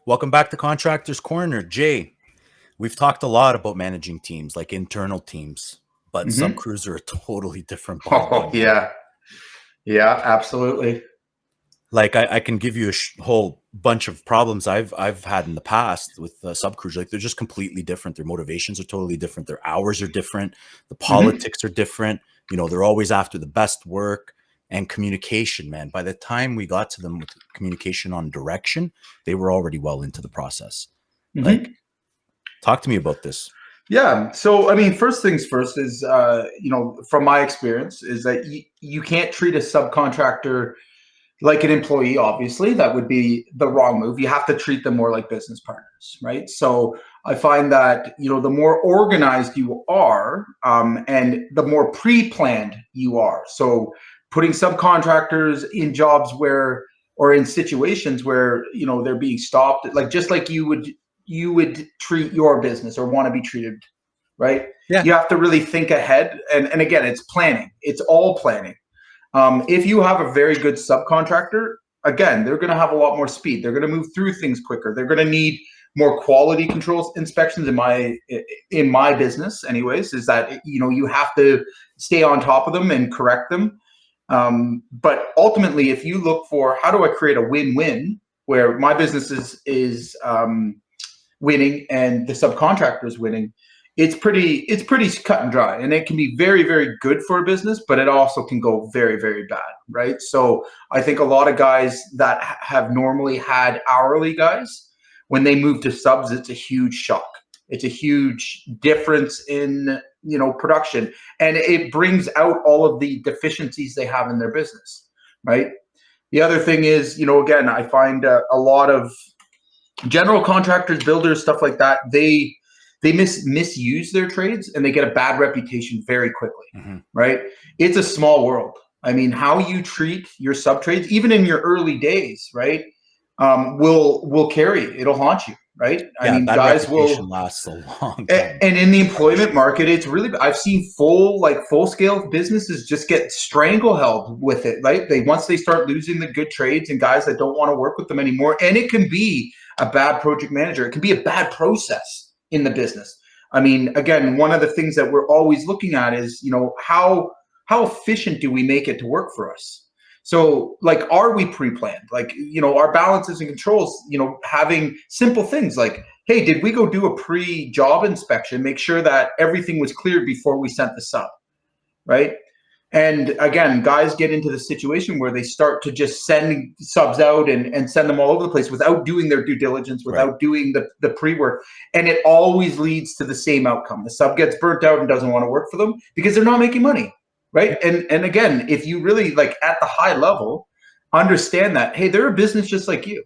Welcome back to Contractors Corner. Jay, we've talked a lot about managing teams, like internal teams, but sub Hmm. crews are a totally different Oh, ballgame, man. yeah. Yeah, absolutely. Like I can give you a whole bunch of problems I've had in the past with sub crews. Like they're just completely different. Their motivations are totally different. Their hours are different. The Hmm. politics are different. They're always after the best work and communication, man. By the time we got to them with communication on direction, they were already well into the process. Like, Hmm. talk to me about this. Yeah. So, I mean, first things first is, from my experience, is that you can't treat a subcontractor like an employee. Obviously, that would be the wrong move. You have to treat them more like business partners, right? So I find that, the more organized you are, and the more pre-planned you are. So putting subcontractors in jobs where, or in situations where, they're being stopped, like just like you would treat your business or want to be treated, right? Yeah. You have to really think ahead. And again, it's planning. It's all planning. If you have a very good subcontractor, again, they're going to have a lot more speed. They're going to move through things quicker. They're going to need more quality controls inspections in my business anyways, is that you have to stay on top of them and correct them. But ultimately, if you look for how do I create a win-win where my business is winning and the subcontractor is winning, it's pretty cut and dry, and it can be very, very good for a business, but it also can go very, very bad, right? So I think a lot of guys that have normally had hourly guys, when they move to subs, it's a huge shock. It's a huge difference in production, and it brings out all of the deficiencies they have in their business, right? The other thing is, again, I find a lot of general contractors, builders, stuff like that, they misuse their trades and they get a bad reputation very quickly, Mm-hmm. right? It's a small world. I mean, how you treat your sub trades, even in your early days, right, will carry. It'll haunt you, right? I Yeah, mean, bad guys reputation will. lasts a long time. And in the employment market, it's really, I've seen full scale businesses just get stranglehold with it, right? Once they start losing the good trades and guys that don't want to work with them anymore, and it can be a bad project manager, it can be a bad process in the business. I mean, again, one of the things that we're always looking at is, how efficient do we make it to work for us? So, like, are we pre-planned? Like, our balances and controls, having simple things like, hey, did we go do a pre-job inspection, make sure that everything was cleared before we sent the sub, right? And again, guys get into the situation where they start to just send subs out and send them all over the place without doing their due diligence, Right. without doing the pre-work. And it always leads to the same outcome. The sub gets burnt out and doesn't want to work for them because they're not making money, right? Yep. And again, if you really, like, at the high level, understand that, hey, they're a business just like you,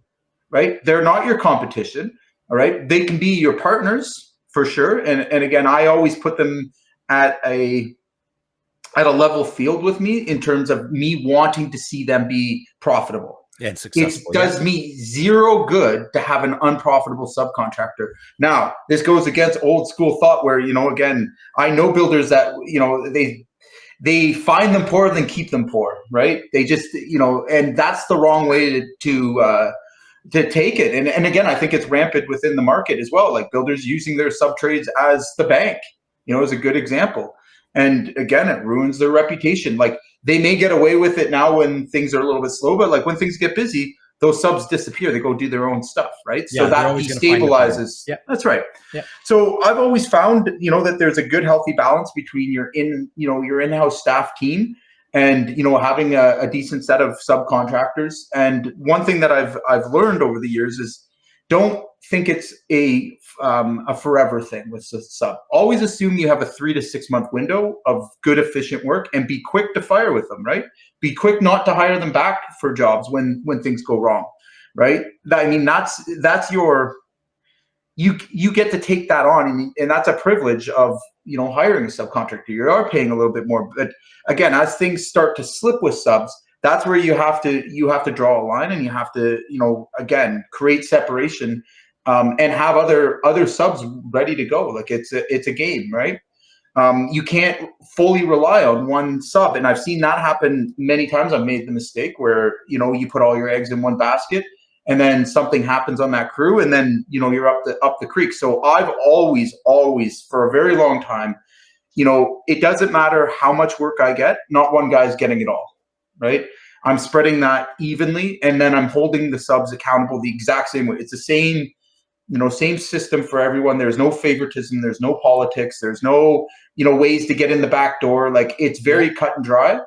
right? They're not your competition, all right? They can be your partners for sure. And again, I always put them at a level field with me in terms of me wanting to see them be profitable. Yeah, and It successful. Yeah. does me zero good to have an unprofitable subcontractor. Now, this goes against old school thought where, again, I know builders that, they find them poor than keep them poor, right? They just, and that's the wrong way to take it. And again, I think it's rampant within the market as well. Like builders using their sub trades as the bank, is a good example. And again, it ruins their reputation. Like they may get away with it now when things are a little bit slow, but like when things get busy, those subs disappear. They go do their own stuff, right? So Yeah, they're that always going to find a problem. destabilizes. Yeah. That's right. Yeah. So I've always found, that there's a good, healthy balance between your in-house staff team and, having a decent set of subcontractors. And one thing that I've learned over the years is don't think it's a forever thing with the sub. Always assume you have a 3 to 6 month window of good, efficient work, and be quick to fire with them, right? Be quick not to hire them back for jobs when things go wrong, right? I mean, that's your, you get to take that on, and that's a privilege of hiring a subcontractor. You are paying a little bit more, but again, as things start to slip with subs, that's where you have to draw a line, and you have to again create separation, and have other subs ready to go. Like it's a game, right? You can't fully rely on one sub, and I've seen that happen many times. I've made the mistake where you put all your eggs in one basket, and then something happens on that crew, and then you're up the creek. So I've always for a very long time, it doesn't matter how much work I get, not one guy's getting it all, right? I'm spreading that evenly, and then I'm holding the subs accountable the exact same way. It's the same, same system for everyone. There's no favoritism. There's no politics. There's no, ways to get in the back door. Like, it's very cut and dry,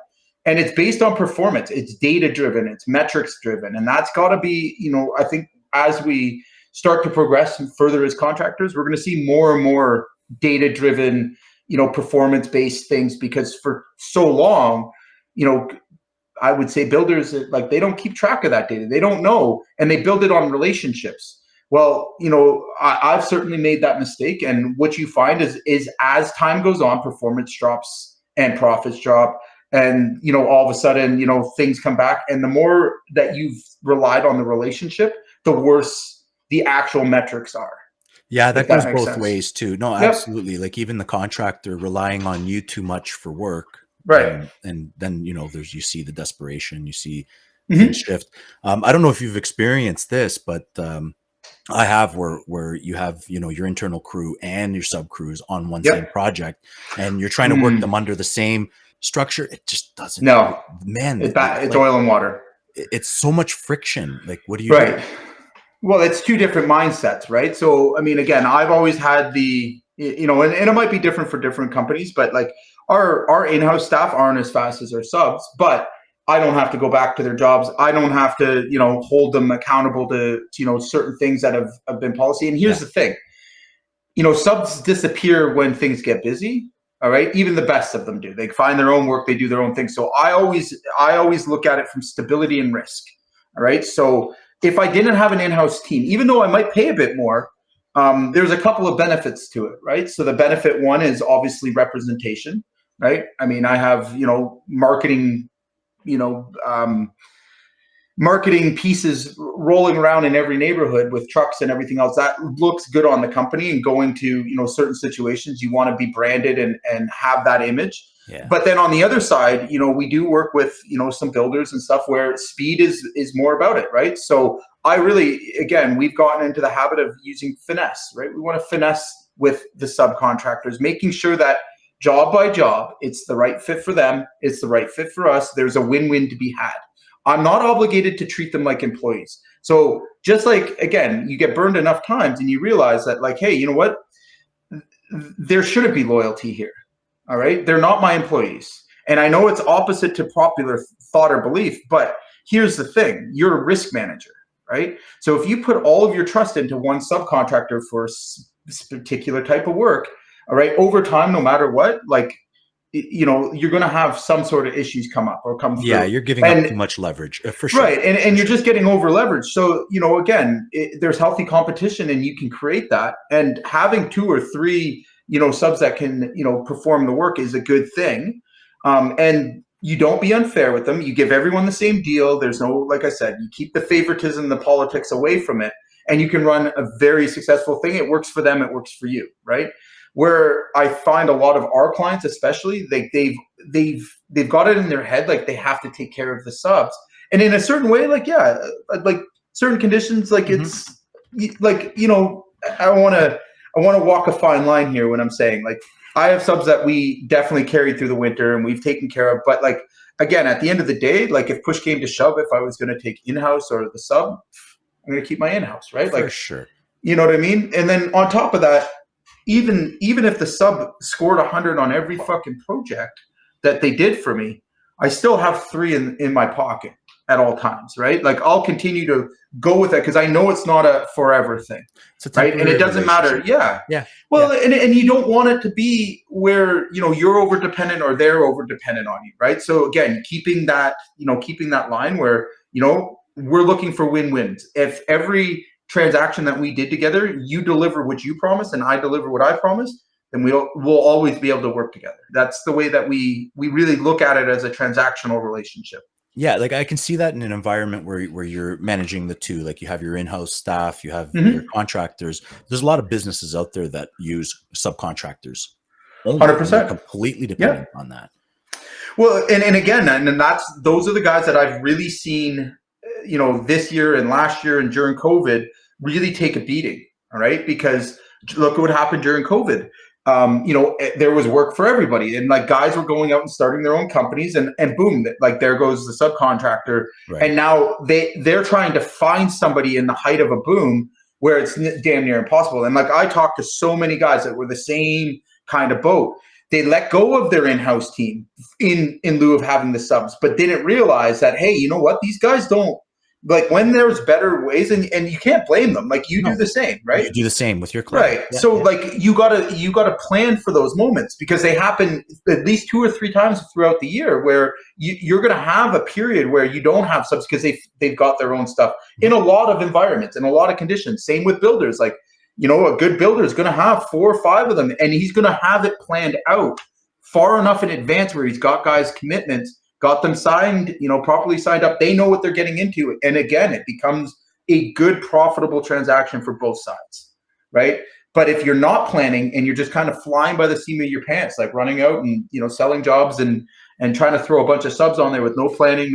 and it's based on performance. It's data driven. It's metrics driven. And that's got to be, I think as we start to progress further as contractors, we're going to see more and more data driven, performance based things, because for so long, I would say builders, like, they don't keep track of that data. They don't know, and they build it on relationships. Well, I've certainly made that mistake. And what you find is as time goes on, performance drops and profits drop. And, all of a sudden, things come back. And the more that you've relied on the relationship, the worse the actual metrics are. Yeah, that goes both sense. ways too. No, absolutely. Yep. Like, even the contractor relying on you too much for work. Right. And then, you see the desperation, you see things shift. I don't know if you've experienced this, but I have, where you have, your internal crew and your sub crews on one same project, and you're trying to work them under the same structure. It just doesn't. No, man, it's oil and water. It's so much friction. Like, what do you do? Well, it's two different mindsets, right? So, I mean, again, I've always had the, and it might be different for different companies, but like, our in-house staff aren't as fast as our subs, but I don't have to go back to their jobs. I don't have to, hold them accountable to, certain things that have been policy. And here's the thing, subs disappear when things get busy. All right. Even the best of them do. They find their own work. They do their own thing. So I always look at it from stability and risk. All right. So if I didn't have an in-house team, even though I might pay a bit more, there's a couple of benefits to it, right? So the benefit one is obviously representation, right? I mean, I have, marketing, marketing pieces rolling around in every neighborhood with trucks and everything else. That looks good on the company, and going to, certain situations, you want to be branded and have that image. Yeah. But then on the other side, we do work with, some builders and stuff where speed is more about it, right? So we've gotten into the habit of using finesse, right? We want to finesse with the subcontractors, making sure that job by job, it's the right fit for them, it's the right fit for us. There's a win-win to be had. I'm not obligated to treat them like employees. So just like, again, you get burned enough times and you realize that, like, hey, you know what? There shouldn't be loyalty here. All right. They're not my employees. And I know it's opposite to popular thought or belief, but here's the thing. You're a risk manager, right? So if you put all of your trust into one subcontractor for this particular type of work, all right, over time, no matter what, like, you're going to have some sort of issues come up or come through. Yeah, you're giving up too much leverage, for sure. Right, and you're just getting over leveraged. So, again, there's healthy competition, and you can create that. And having 2 or 3, subs that can, perform the work is a good thing. And you don't be unfair with them. You give everyone the same deal. There's no, like I said, you keep the favoritism, the politics away from it, and you can run a very successful thing. It works for them. It works for you, right? Where I find a lot of our clients, especially, like they've got it in their head, like they have to take care of the subs, and in a certain way, like, yeah, like certain conditions, like it's like, I want to walk a fine line here when I'm saying, like, I have subs that we definitely carried through the winter and we've taken care of, but like, again, at the end of the day, like, if push came to shove, if I was going to take in-house or the sub, I'm going to keep my in-house, right? Like, for sure. You know what I mean? And then on top of that, even if the sub scored 100 on every fucking project that they did for me, I still have 3 in my pocket at all times, right? Like, I'll continue to go with it because I know it's not a forever thing, right? And it doesn't matter. Yeah. Well, yeah. And you don't want it to be where, you're over dependent or they're over dependent on you, right? So again, keeping that line where, we're looking for win-wins. If every transaction that we did together, you deliver what you promised and I deliver what I promised, then we'll always be able to work together. That's the way that we really look at it, as a transactional relationship. Yeah, like, I can see that in an environment where you're managing the two. Like, you have your in-house staff, you have your contractors. There's a lot of businesses out there that use subcontractors. 100%. Completely dependent on that. Well, and again, and those are the guys that I've really seen, this year and last year and during COVID really take a beating. All right. Because look at what happened during COVID. There was work for everybody, and like guys were going out and starting their own companies, and boom, like there goes the subcontractor. Right. And now they're trying to find somebody in the height of a boom where it's damn near impossible. And like I talked to so many guys that were the same kind of boat. They let go of their in-house team in lieu of having the subs, but didn't realize that, hey, you know what? These guys don't, like, when there's better ways, and you can't blame them. Like you do the same, right? You do the same with your client. Right. Yeah, so like you gotta plan for those moments, because they happen at least 2 or 3 times throughout the year, where you're gonna have a period where you don't have subs because they've got their own stuff in a lot of environments, in a lot of conditions. Same with builders. Like, a good builder is gonna have 4 or 5 of them, and he's gonna have it planned out far enough in advance where he's got guys' commitments, got them signed, properly signed up. They know what they're getting into. And again, it becomes a good, profitable transaction for both sides, right? But if you're not planning and you're just kind of flying by the seat of your pants, like running out and, selling jobs and trying to throw a bunch of subs on there with no planning,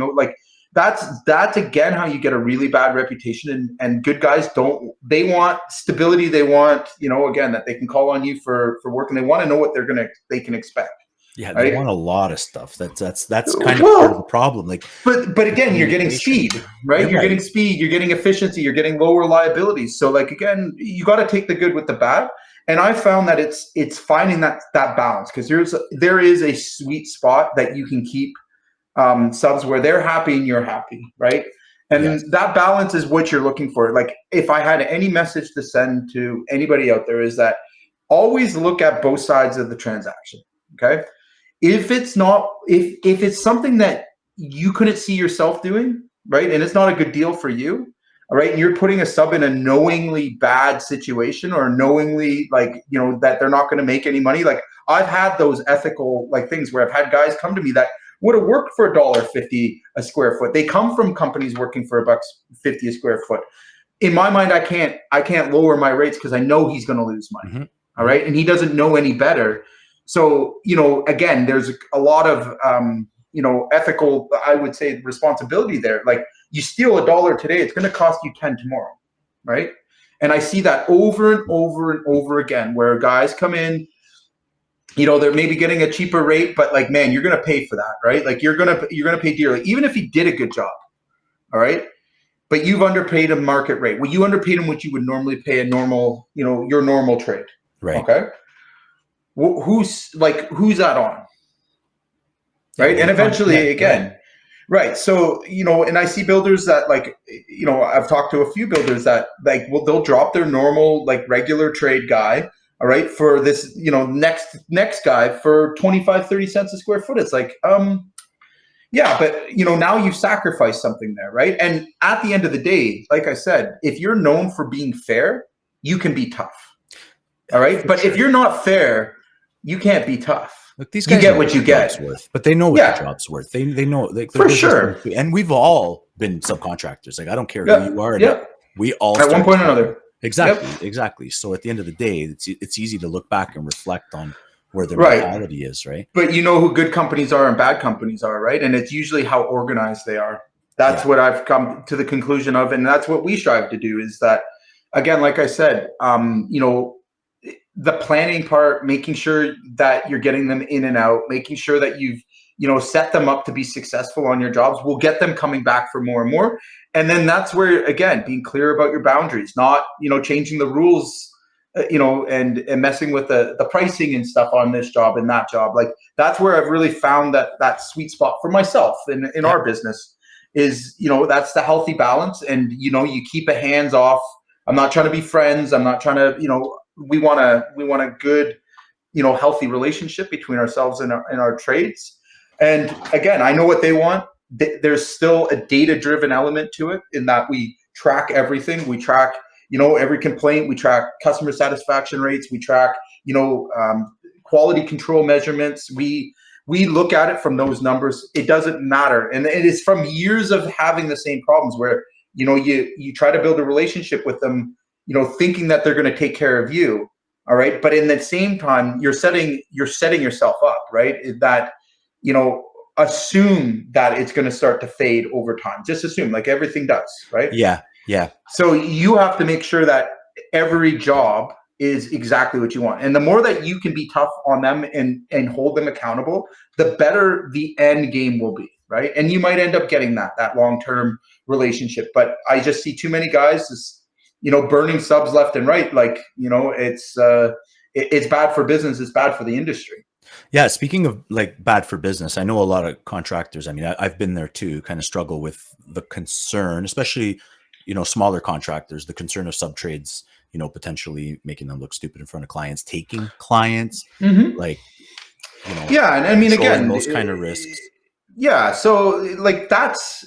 that's again how you get a really bad reputation. And good guys they want stability. They want, again, that they can call on you for work, and they want to know what they can expect. Yeah, they want a lot of stuff. That's kind of part of the problem. Like, but again, you're getting speed, right? You're getting speed. You're getting efficiency. You're getting lower liabilities. So, like, again, you got to take the good with the bad. And I found that it's finding that balance, because there is a sweet spot that you can keep subs where they're happy and you're happy, right? And that balance is what you're looking for. Like, if I had any message to send to anybody out there, is that always look at both sides of the transaction. Okay. If it's something that you couldn't see yourself doing, right, and it's not a good deal for you, all right, and you're putting a sub in a knowingly bad situation, or knowingly, like, that they're not going to make any money. Like, I've had those ethical, like, things where I've had guys come to me that would have worked for $1.50 a square foot. They come from companies working for $1.50 a square foot. In my mind, I can't lower my rates because I know he's going to lose money. Mm-hmm. All right, and he doesn't know any better. So, again, there's a lot of, ethical, I would say, responsibility there. Like, you steal $1 today, it's going to cost you 10 tomorrow, right? And I see that over and over and over again, where guys come in, they're maybe getting a cheaper rate, but like, man, you're going to pay for that, right? Like, you're going to pay dearly, even if he did a good job, all right? But you've underpaid him market rate. Well, you underpaid him what you would normally pay a normal, your normal trade, right? Okay. Who's that on, right? And eventually, again, right. So, and I see builders that, like, I've talked to a few builders that, like, they'll drop their normal, like, regular trade guy, all right, for this, next guy for 25-30 cents a square foot. It's like, yeah, but now you've sacrificed something there, right? And at the end of the day, like I said, if you're known for being fair, you can be tough, all right? But if you're not fair, you can't be tough. Look, these guys get what you get, worth, but they know what the job's worth. They know, for sure. And we've all been subcontractors. Like, I don't care who you are. We all at one point or another. Exactly. So at the end of the day, it's easy to look back and reflect on where their mentality is, right? But you know who good companies are and bad companies are, right? And it's usually how organized they are. That's what I've come to the conclusion of, and that's what we strive to do. Is that, again, like I said, the planning part, making sure that you're getting them in and out, making sure that you've, set them up to be successful on your jobs will get them coming back for more and more. And then that's where, again, being clear about your boundaries, not, changing the rules, and messing with the pricing and stuff on this job and that job. Like, that's where I've really found that sweet spot for myself in our business is, that's the healthy balance. And, you keep a hands off. I'm not trying to be friends. I'm not trying to, we want a good, healthy relationship between ourselves and our trades. And again, I know what they want. There's still a data-driven element to it, in that we track everything. We track, every complaint. We track customer satisfaction rates. We track, quality control measurements. We look at it from those numbers. It doesn't matter. And it is from years of having the same problems where, you try to build a relationship with them, thinking that they're going to take care of you. All right. But in the same time, you're setting yourself up, right? That, assume that it's going to start to fade over time. Just assume, like everything does, right? Yeah. So you have to make sure that every job is exactly what you want. And the more that you can be tough on them and hold them accountable, the better the end game will be, right? And you might end up getting that long-term relationship. But I just see too many guys just, burning subs left and right. Like, it's bad for business. It's bad for the industry. Yeah, speaking of like bad for business, I know a lot of contractors. I mean, I've been there too. Kind of struggle with the concern, especially smaller contractors. The concern of sub trades, potentially making them look stupid in front of clients, taking clients, like Yeah, and I mean, controlling again, those kind of risks. yeah, so like that's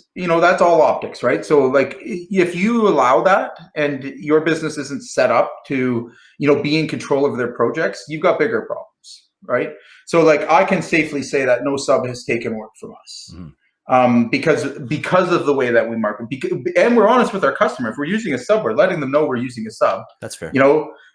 all optics, right? So like if you allow that and your business isn't set up to be in control of their projects, you've got bigger problems, right? So like I can safely say that no sub has taken work from us. Because of the way that we market, and we're honest with our customer. If we're using a sub, we're letting them know we're using a sub. That's fair.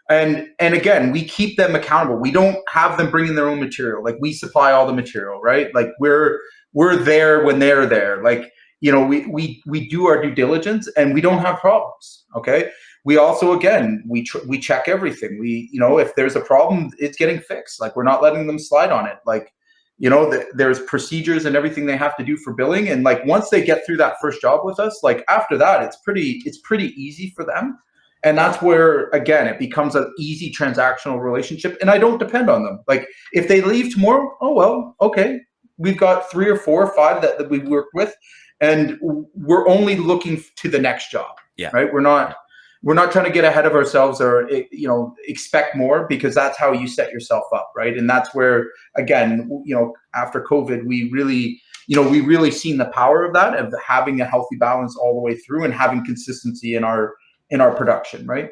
And again, we keep them accountable. We don't have them bringing their own material. Like we supply all the material, right? Like we're there when they're there. Like we do our due diligence, and we don't have problems. Okay. We also, again, we check everything. If there's a problem, it's getting fixed. Like we're not letting them slide on it. Like there's procedures and everything they have to do for billing. And like once they get through that first job with us, like after that, it's pretty easy for them. And that's where, again, it becomes an easy transactional relationship. And I don't depend on them. Like if they leave tomorrow, oh, well, okay. We've got 3 or 4 or 5 that we work with, and we're only looking to the next job. Yeah. Right. We're not trying to get ahead of ourselves or, expect more, because that's how you set yourself up. Right. And that's where, again, after COVID, we really seen the power of that, of having a healthy balance all the way through and having consistency in our production. Right.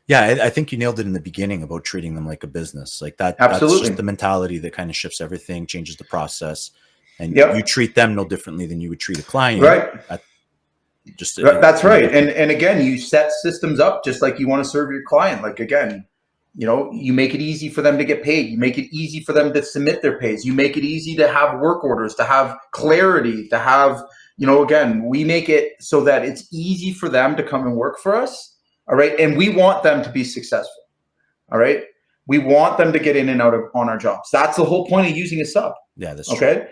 Yeah, I think you nailed it in the beginning about treating them like a business. Like that. Absolutely. That's just the mentality that kind of shifts everything, changes the process, and you treat them no differently than you would treat a client. Right. That's right. And And again, you set systems up just like you want to serve your client. Like, again, you make it easy for them to get paid. You make it easy for them to submit their pays. You make it easy to have work orders, to have clarity, to have, again, we make it so that it's easy for them to come and work for us. All right. And we want them to be successful. All right. We want them to get in and out on our jobs. That's the whole point of using a sub. Yeah, that's okay. True.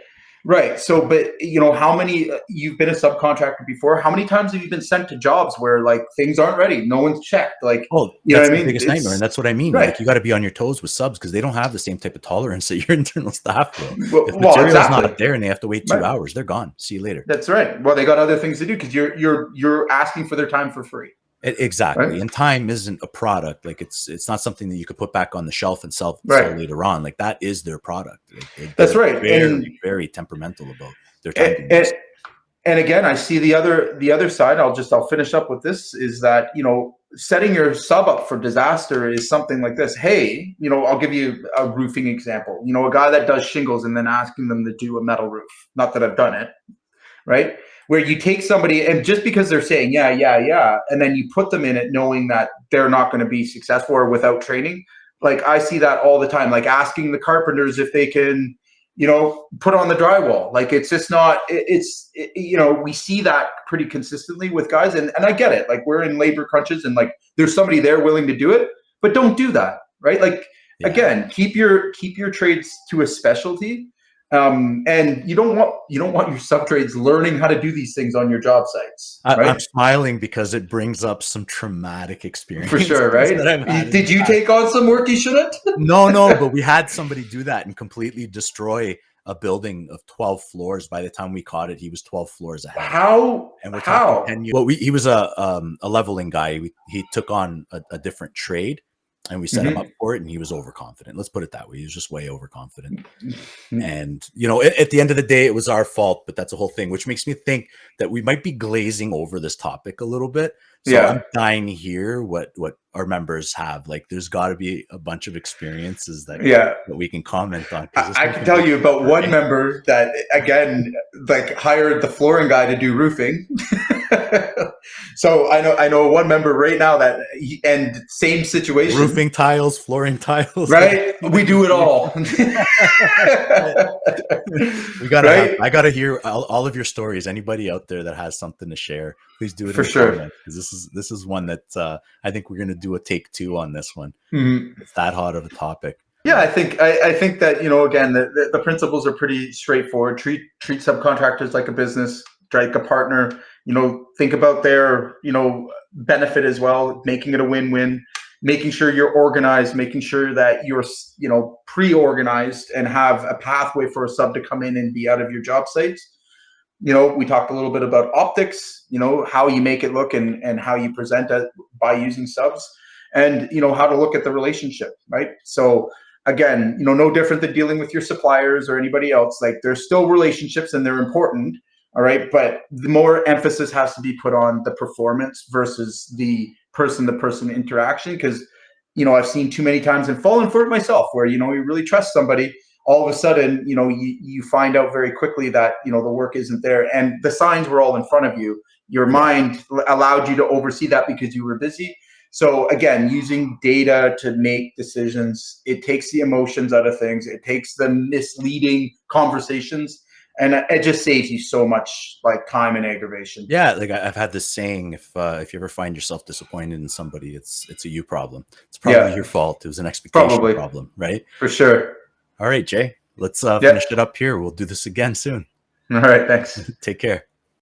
Right. So, but how many, you've been a subcontractor before, how many times have you been sent to jobs where like things aren't ready? No one's checked. Like, that's what I mean? The biggest nightmare. And that's what I mean. Right. Like you got to be on your toes with subs because they don't have the same type of tolerance that your internal staff will. If Well, material's not there and they have to wait 2 hours, they're gone. See you later. That's right. Well, they got other things to do because you're asking for their time for free. Exactly. Right? And time isn't a product. Like it's not something that you could put back on the shelf and sell later on. Like that is their product. That's right. Very temperamental about their time. And again, I see the other side. I'll finish up with this, is that, setting your sub up for disaster is something like this. Hey, I'll give you a roofing example. A guy that does shingles and then asking them to do a metal roof. Not that I've done it. Right. Where you take somebody and just because they're saying, yeah, and then you put them in it knowing that they're not going to be successful or without training. Like I see that all the time, like asking the carpenters if they can, put on the drywall. Like it's just not, we see that pretty consistently with guys. And I get it. Like we're in labor crunches and like there's somebody there willing to do it, but don't do that. Right. Like, again, keep your trades to a specialty. And you don't want your sub trades learning how to do these things on your job sites. Right? I'm smiling because it brings up some traumatic experience. For sure, right? Did you take on some work you shouldn't? No, but we had somebody do that and completely destroy a building of 12 floors. By the time we caught it, he was 12 floors ahead. How? And we're talking 10 years. Well, he was a leveling guy. He took on a different trade. And we set him up for it, and he was overconfident. Let's put it that way. He was just way overconfident. And, at the end of the day, it was our fault, but that's a whole thing, which makes me think that we might be glazing over this topic a little bit. So I'm dying to hear what our members have. Like, there's got to be a bunch of experiences that we can comment on. I can tell you about one member that, again, like hired the flooring guy to do roofing. So I know one member right now that and same situation, Roofing tiles, flooring tiles, right? We do it all. we gotta have. Right? I gotta hear all of your stories. Anybody out there that has something to share, please do it in For the sure. comments, because this is one that I think we're gonna do a take two on this one. Mhm. It's that hot of a topic. Yeah, I think that, you know, again, the principles are pretty straightforward. Treat subcontractors like a business, like a partner. You know, think about their, you know, benefit as well, making it a win-win, making sure you're organized, making sure that you're, you know, pre-organized and have a pathway for a sub to come in and be out of your job sites. You know, we talked a little bit about optics, you know, how you make it look and how you present it by using subs, and, you know, how to look at the relationship, right? So again, you know, no different than dealing with your suppliers or anybody else. Like, there's still relationships and they're important, all right? But the more emphasis has to be put on the performance versus the person to person interaction. Because, you know, I've seen too many times and fallen for it myself where, you know, you really trust somebody, all of a sudden, you know, you find out very quickly that, you know, the work isn't there and the signs were all in front of you. Your Yeah. mind allowed you to oversee that because you were busy. So again, using data to make decisions, it takes the emotions out of things. It takes the misleading conversations, and it just saves you so much like time and aggravation. Yeah, like I've had this saying: if you ever find yourself disappointed in somebody, it's a you problem. It's probably Yeah, your fault. It was an expectation probably, problem, right? for sure. All right, Jay, let's Yeah. finish it up here. We'll do this again soon. All right. Thanks. Take care.